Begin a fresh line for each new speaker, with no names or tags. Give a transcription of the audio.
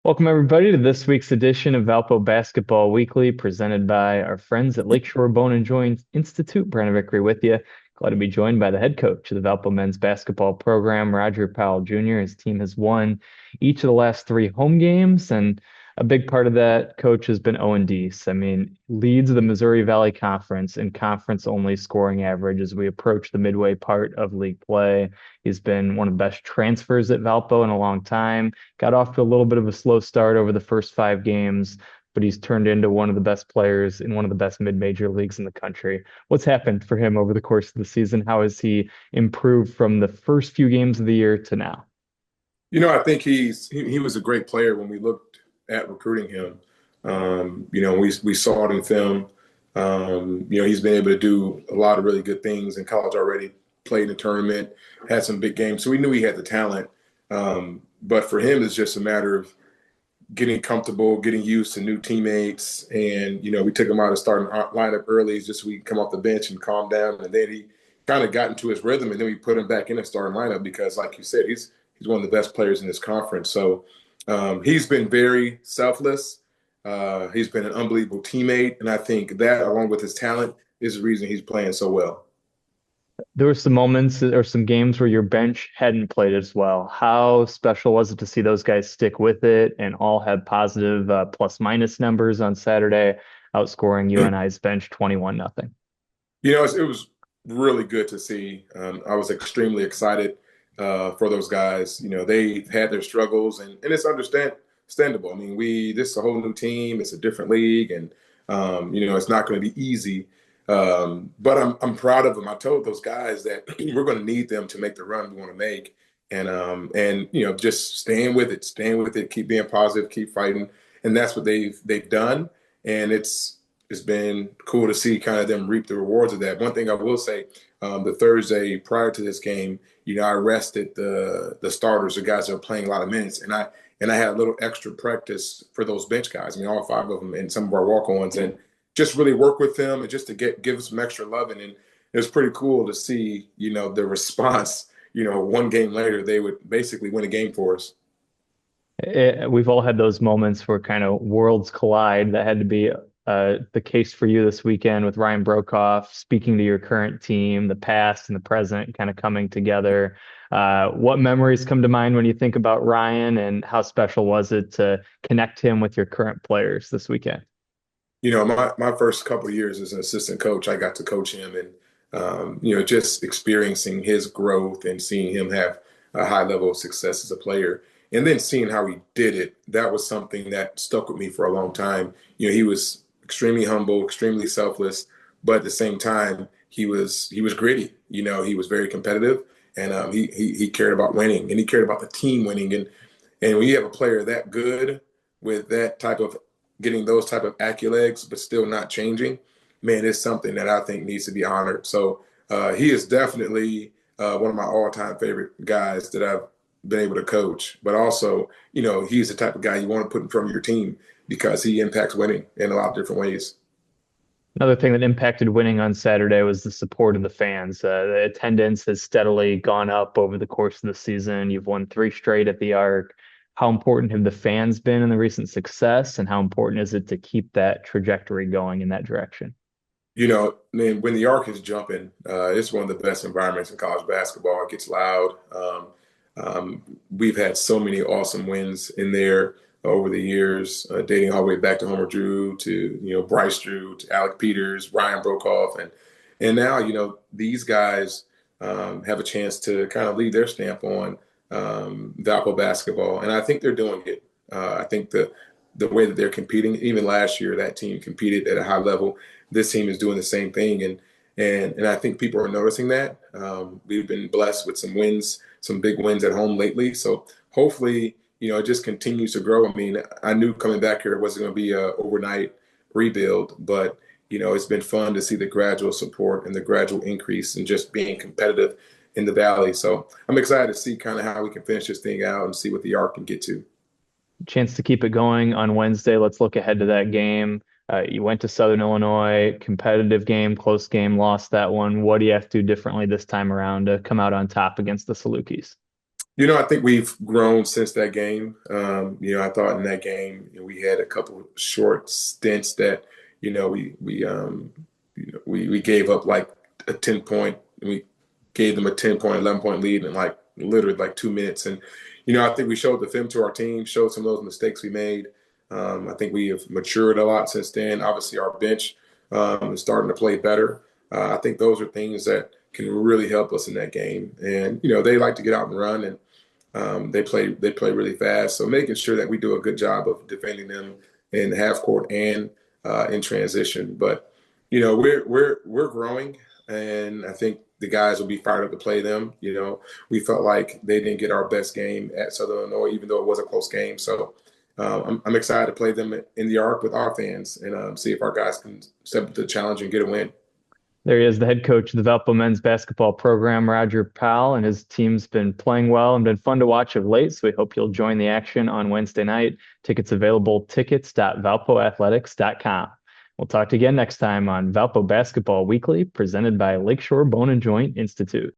Welcome, everybody, to this week's edition of Valpo Basketball Weekly, presented by our friends at Lakeshore Bone and Joint Institute. Brandon Vickery with you. Glad to be joined by the head coach of the Valpo men's basketball program, Roger Powell Jr. His team has won each of the last three home games, and a big part of that, coach, has been O&D's. I mean, leads the Missouri Valley Conference in conference-only scoring average as we approach the midway part of league play. He's been one of the best transfers at Valpo in a long time. Got off to a little bit of a slow start over the first five games, but he's turned into one of the best players in one of the best mid-major leagues in the country. What's happened for him over the course of the season? How has he improved from the first few games of the year to now?
I think he was a great player when we looked at recruiting him. We saw it in film. He's been able to do a lot of really good things in college already. Played in a tournament, had some big games, so we knew he had the talent. But for him, it's just a matter of getting comfortable, getting used to new teammates, and we took him out of starting lineup early just so we can come off the bench and calm down. And then he kind of got into his rhythm, and then we put him back in the starting lineup because, like you said, he's one of the best players in this conference. So he's been very selfless. He's been an unbelievable teammate, and I think that, along with his talent, is the reason he's playing so well.
There were some moments or some games where your bench hadn't played as well. How special was it to see those guys stick with it and all have positive plus minus numbers on Saturday, outscoring UNI's bench 21 nothing?
It was really good to see. I was extremely excited for those guys. They've had their struggles, and it's understandable. I mean, this is a whole new team. It's a different league, and it's not going to be easy. But I'm proud of them. I told those guys that we're going to need them to make the run we want to make, and just staying with it, keep being positive, keep fighting, and that's what they've done. And it's been cool to see kind of them reap the rewards of that. One thing I will say, the Thursday prior to this game, I rested the starters, the guys that are playing a lot of minutes, and I had a little extra practice for those bench guys. I mean, all five of them and some of our walk-ons, and just really work with them and just to give them some extra loving. And it was pretty cool to see, the response. One game later, they would basically win a game for us.
We've all had those moments where kind of worlds collide. That had to be the case for you this weekend with Ryan Brokoff speaking to your current team, the past and the present kind of coming together. What memories come to mind when you think about Ryan, and how special was it to connect him with your current players this weekend?
My first couple of years as an assistant coach, I got to coach him, and just experiencing his growth and seeing him have a high level of success as a player, and then seeing how he did it. That was something that stuck with me for a long time. He was extremely humble, extremely selfless, but at the same time, he was gritty. He was very competitive, and he cared about winning, and he cared about the team winning. And when you have a player that good with that type of getting those type of accolades, but still not changing, man, it's something that I think needs to be honored. So he is definitely one of my all-time favorite guys that I've been able to coach. But also, he's the type of guy you want to put in front of your team because he impacts winning in a lot of different ways.
Another thing that impacted winning on Saturday was the support of the fans. The attendance has steadily gone up over the course of the season. You've won three straight at the Arc. How important have the fans been in the recent success, and how important is it to keep that trajectory going in that direction?
Man, when the arc is jumping, it's one of the best environments in college basketball. It gets loud. We've had so many awesome wins in there over the years, dating all the way back to Homer Drew, to Bryce Drew, to Alec Peters, Ryan Brokoff, and now these guys have a chance to kind of leave their stamp on Valpo basketball, and I think they're doing it. I think the way that they're competing, even last year, that team competed at a high level. This team is doing the same thing, and I think people are noticing that. We've been blessed with some wins, some big wins at home lately. So hopefully, it just continues to grow. I mean, I knew coming back here it wasn't going to be a overnight rebuild, but it's been fun to see the gradual support and the gradual increase and just being competitive in the valley. So I'm excited to see kind of how we can finish this thing out and see what the arc can get to.
Chance to keep it going on Wednesday. Let's look ahead to that game. You went to Southern Illinois, competitive game, close game, lost that one. What do you have to do differently this time around to come out on top against the Salukis?
I think we've grown since that game. I thought in that game we had a couple short stints that, we gave up like a 10 point. We gave them a 10 point, 11 point lead in like literally like 2 minutes. And I think we showed the film to our team, showed some of those mistakes we made. I think we have matured a lot since then. Obviously, our bench is starting to play better. I think those are things that can really help us in that game. And they like to get out and run, and they play really fast. So making sure that we do a good job of defending them in half court and in transition. But we're growing, and I think the guys will be fired up to play them. We felt like they didn't get our best game at Southern Illinois, even though it was a close game. So I'm excited to play them in the Arc with our fans and see if our guys can step up to the challenge and get a win.
There he is, the head coach of the Valpo men's basketball program, Roger Powell, and his team's been playing well and been fun to watch of late. So we hope you'll join the action on Wednesday night. Tickets available, tickets.valpoathletics.com. We'll talk to you again next time on Valpo Basketball Weekly, presented by Lakeshore Bone and Joint Institute.